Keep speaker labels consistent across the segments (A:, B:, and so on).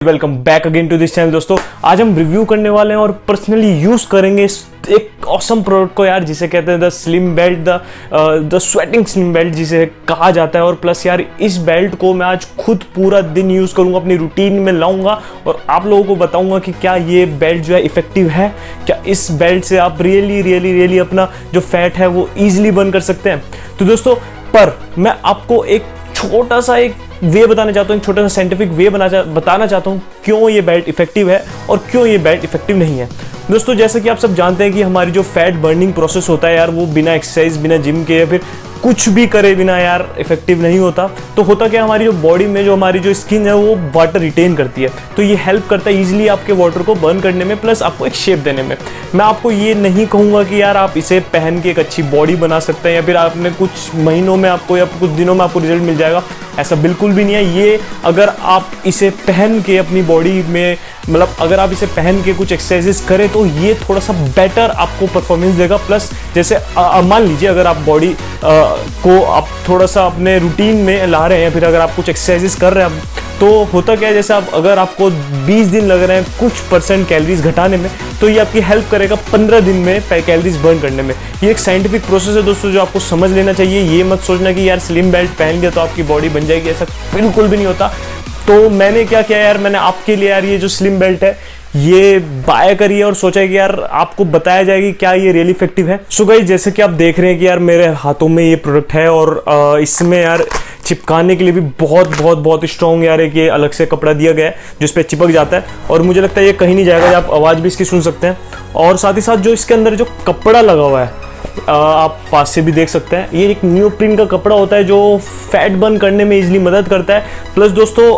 A: Welcome back again to this channel. दोस्तों आज हम रिव्यू करने वाले हैं और पर्सनली यूज करेंगे एक ऑसम प्रोडक्ट को यार, जिसे कहते हैं the slim belt, the sweating slim belt जिसे कहा जाता है। और प्लस यार इस बेल्ट को मैं आज खुद पूरा दिन यूज करूंगा, अपनी रूटीन में लाऊंगा और आप लोगों को बताऊंगा कि क्या ये बेल्ट जो है इफेक्टिव है, क्या इस बेल्ट से आप रियली अपना जो फैट है वो ईजिली बर्न कर सकते हैं। तो दोस्तों पर मैं आपको एक छोटा सा एक वे बताना चाहता हूँ, एक छोटा सा साइंटिफिक वे बताना चाहता हूँ क्यों ये बेल्ट इफेक्टिव है और क्यों ये बेल्ट इफेक्टिव नहीं है। दोस्तों जैसे कि आप सब जानते हैं कि हमारी जो फैट बर्निंग प्रोसेस होता है यार, वो बिना एक्सरसाइज, बिना जिम के या फिर कुछ भी करे बिना यार इफेक्टिव नहीं होता। तो होता क्या, हमारी जो बॉडी में जो हमारी जो स्किन है वो वाटर रिटेन करती है, तो ये हेल्प करता है इजीली आपके वाटर को बर्न करने में, प्लस आपको एक शेप देने में। मैं आपको ये नहीं कहूँगा कि यार आप इसे पहन के एक अच्छी बॉडी बना सकते हैं या फिर आपने कुछ महीनों में आपको या कुछ दिनों में आपको रिजल्ट मिल जाएगा, ऐसा बिल्कुल भी नहीं है। ये अगर आप इसे पहन के अपनी बॉडी में, मतलब अगर आप इसे पहन के कुछ एक्सरसाइजेस करें तो ये थोड़ा सा बेटर आपको परफॉर्मेंस देगा। प्लस जैसे मान लीजिए अगर आप बॉडी को आप थोड़ा सा अपने रूटीन में ला रहे हैं या फिर अगर आप कुछ एक्सरसाइजेस कर रहे हैं, तो होता क्या है, जैसे आप अगर आपको 20 दिन लग रहे हैं कुछ परसेंट कैलोरीज घटाने में, तो ये आपकी हेल्प करेगा 15 दिन में कैलोरीज बर्न करने में। ये एक साइंटिफिक प्रोसेस है दोस्तों जो आपको समझ लेना चाहिए। ये मत सोचना कि यार स्लिम बेल्ट पहन लिया तो आपकी बॉडी बन जाएगी, ऐसा बिल्कुल भी नहीं होता। तो मैंने क्या किया यार, मैंने आपके लिए यार ये जो स्लिम बेल्ट है ये बाय करी है और सोचा है कि यार आपको बताया जाएगी क्या ये रियली इफेक्टिव है। सो गाइस जैसे कि आप देख रहे हैं कि यार मेरे हाथों में ये प्रोडक्ट है और इसमें यार चिपकाने के लिए भी बहुत स्ट्रॉन्ग यार एक ये अलग से कपड़ा दिया गया है जिस पे चिपक जाता है और मुझे लगता है ये कहीं नहीं जाएगा। आप आवाज़ भी इसकी सुन सकते हैं और साथ ही साथ जो इसके अंदर जो कपड़ा लगा हुआ है आप पास से भी देख सकते हैं, ये एक नियोप्रीन का कपड़ा होता है जो फैट बर्न करने में इजीली मदद करता है। प्लस दोस्तों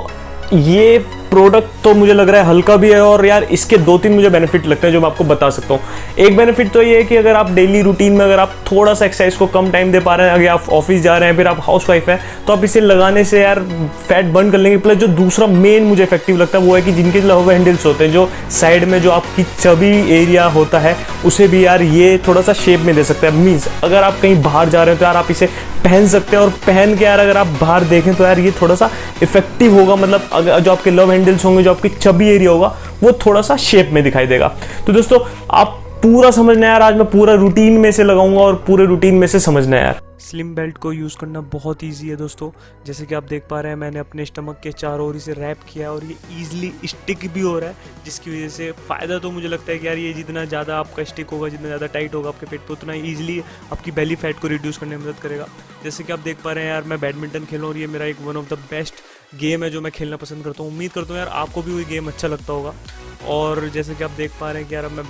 A: ये प्रोडक्ट तो मुझे लग रहा है हल्का भी है और यार इसके 2-3 मुझे बेनिफिट लगते हैं जो मैं आपको बता सकता हूँ। एक बेनिफिट तो ये है कि अगर आप डेली रूटीन में अगर आप थोड़ा सा एक्सरसाइज को कम टाइम दे पा रहे हैं, अगर आप ऑफिस जा रहे हैं फिर आप हाउस वाइफ है, तो आप इसे लगाने से यार फैट बर्न कर लेंगे। प्लस जो दूसरा मेन मुझे इफेक्टिव लगता है वो है कि जिनके लव हैंडल्स होते हैं, जो साइड में जो आपकी चबी एरिया होता है उसे भी यार ये थोड़ा सा शेप में दे सकता है। मीन्स अगर आप कहीं बाहर जा रहे हो तो यार आप इसे पहन सकते हैं और पहन के यार अगर आप बाहर देखें तो यार ये थोड़ा सा इफेक्टिव होगा। मतलब अगर जो आपके लव हैंडल्स होंगे, जो आपकी चबी एरिया होगा वो थोड़ा सा शेप में दिखाई देगा। तो दोस्तों आप पूरा समझना यार, आज मैं पूरा रूटीन में से लगाऊंगा और पूरे रूटीन में से समझना यार। स्लिम बेल्ट को यूज़ करना बहुत इजी है दोस्तों। जैसे कि आप देख पा रहे हैं मैंने अपने स्टमक के चारों ओर इसे रैप किया और ये ईजिली स्टिक भी हो रहा है, जिसकी वजह से फ़ायदा तो मुझे लगता है कि यार ये जितना ज़्यादा आपका स्टिक होगा, जितना ज़्यादा टाइट होगा आपके पेट पे, उतना ईजिली आपकी बेली फैट को रिड्यूस करने में मदद करेगा। जैसे कि आप देख पा रहे हैं यार मैं बैडमिंटन खेल रहा हूँ और ये मेरा एक one of the best game है जो मैं खेलना पसंद करता हूँ। उम्मीद करता हूँ यार आपको भी वही गेम अच्छा लगता होगा। और जैसे कि आप देख पा रहे हैं कि यार मैं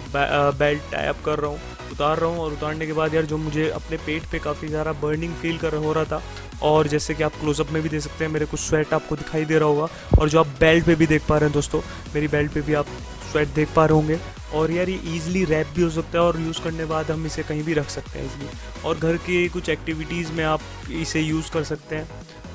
A: बेल्ट टाई अप कर रहा हूँ, उतार रहा हूँ और उतारने के बाद यार जो मुझे अपने पेट पे काफ़ी ज़्यादा बर्निंग फील हो रहा था, और जैसे कि आप क्लोजअप में भी देख सकते हैं मेरे कुछ स्वेट आपको दिखाई दे रहा होगा, और जो आप बेल्ट पे भी देख पा रहे हैं दोस्तों, मेरी बेल्ट पे भी आप स्वेट देख पा रहे होंगे। और यार ये ईजिली रैप भी हो सकता है और यूज़ करने बाद हम इसे कहीं भी रख सकते हैं ईजिली, और घर की कुछ एक्टिविटीज़ में आप इसे यूज़ कर सकते हैं।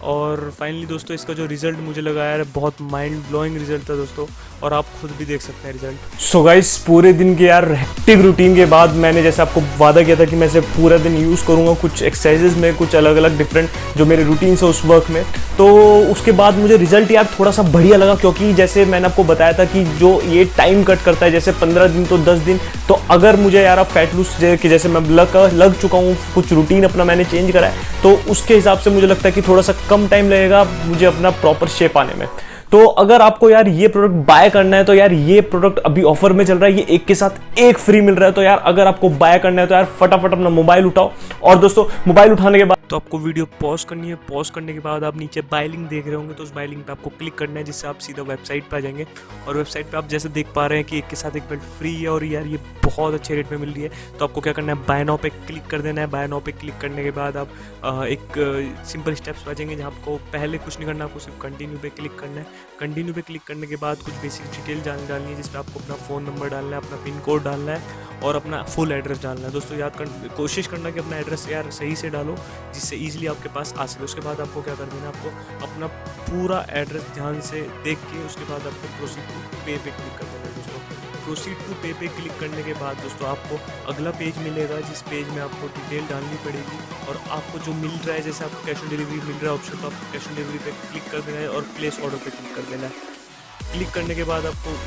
A: और फाइनली दोस्तों इसका जो रिजल्ट मुझे लगा यार बहुत माइंड ब्लोइंग रिजल्ट था दोस्तों, और आप खुद भी देख सकते हैं रिजल्ट। सो गाइस पूरे दिन के यार हेक्टिक रूटीन के बाद मैंने जैसे आपको वादा किया था कि मैं इसे पूरा दिन यूज़ करूँगा कुछ एक्सरसाइजेज में, कुछ अलग अलग डिफरेंट जो मेरे रूटीन है उस वर्क में, तो उसके बाद मुझे रिजल्ट यार थोड़ा सा बढ़िया लगा। क्योंकि जैसे मैंने आपको बताया था कि जो ये टाइम कट करता है, जैसे 15 दिन तो 10 दिन, तो अगर मुझे यार अब फैट लूज कि जैसे मैं लग चुका हूँ, कुछ रूटीन अपना मैंने चेंज करा है, तो उसके हिसाब से मुझे लगता है कि थोड़ा सा कम टाइम लगेगा मुझे अपना प्रॉपर शेप आने में। तो अगर आपको यार ये प्रोडक्ट बाय करना है तो यार ये प्रोडक्ट अभी ऑफर में चल रहा है, ये एक के साथ एक फ्री मिल रहा है। तो यार अगर आपको बाय करना है तो यार फटाफट अपना मोबाइल उठाओ, और दोस्तों मोबाइल उठाने के बाद तो आपको वीडियो पॉज करनी है। पॉज करने के बाद आप नीचे बाय लिंक देख रहे होंगे, तो उस बाय लिंक पे आपको क्लिक करना है, जिससे आप सीधा वेबसाइट पे आ जाएंगे। और वेबसाइट पे आप जैसे देख पा रहे हैं कि एक के साथ एक बेल्ट फ्री है और यार ये बहुत अच्छे रेट में मिल रही है। तो आपको क्या करना है, बाय नाउ पे क्लिक कर देना है। बाय नाउ पे क्लिक करने के बाद आप एक सिंपल स्टेप्स आ जाएंगे जहाँ आपको पहले कुछ नहीं करना, आपको सिर्फ कंटिन्यू पे क्लिक करना है। कंटिन्यू पे क्लिक करने के बाद कुछ बेसिक डिटेल डालनी है, जिसमें आपको अपना फ़ोन नंबर डालना है, अपना पिन कोड डालना है और अपना फुल एड्रेस डालना है। दोस्तों कोशिश करना कि अपना एड्रेस यार सही से डालो, जिससे ईजिली आपके पास आ सके। उसके बाद आपको क्या कर देना है, आपको अपना पूरा एड्रेस ध्यान से देख के उसके बाद आपको प्रोसीड टू पे पे क्लिक कर देना है। दोस्तों प्रोसीड टू पे पे क्लिक करने के बाद दोस्तों आपको अगला पेज मिलेगा, जिस पेज में आपको डिटेल डालनी पड़ेगी और आपको जो मिल रहा है, जैसे आपको कैश ऑन डिलीवरी मिल रहा है ऑप्शन, तो आपको कैश ऑन डिलीवरी पे क्लिक कर देना है और प्लेस ऑर्डर पे क्लिक कर देना है। क्लिक करने के बाद आपको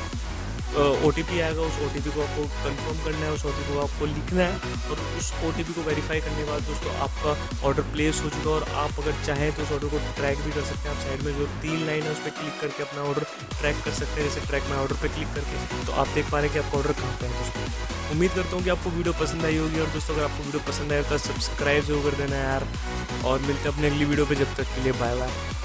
A: OTP आएगा, उस OTP को आपको कंफर्म करना है, उस OTP को आपको लिखना है और उस OTP को वेरीफाई करने के बाद दोस्तों आपका ऑर्डर प्लेस हो चुका है। और आप अगर चाहें तो उस ऑर्डर को ट्रैक भी कर सकते हैं। आप साइड में जो 3 लाइन है उस पर क्लिक करके अपना ऑर्डर ट्रैक कर सकते हैं, जैसे ट्रैक माय ऑर्डर पे क्लिक करके। तो आप देख पा रहे हैं कि आपका ऑर्डर कहाँ पे है दोस्तों। उम्मीद करता हूँ कि आपको वीडियो पसंद आई होगी। और दोस्तों अगर आपको वीडियो पसंद आए तो सब्सक्राइब जरूर कर देना यार, और मिलते हैं अपने अगली वीडियो पे। जब तक के लिए बाय बाय।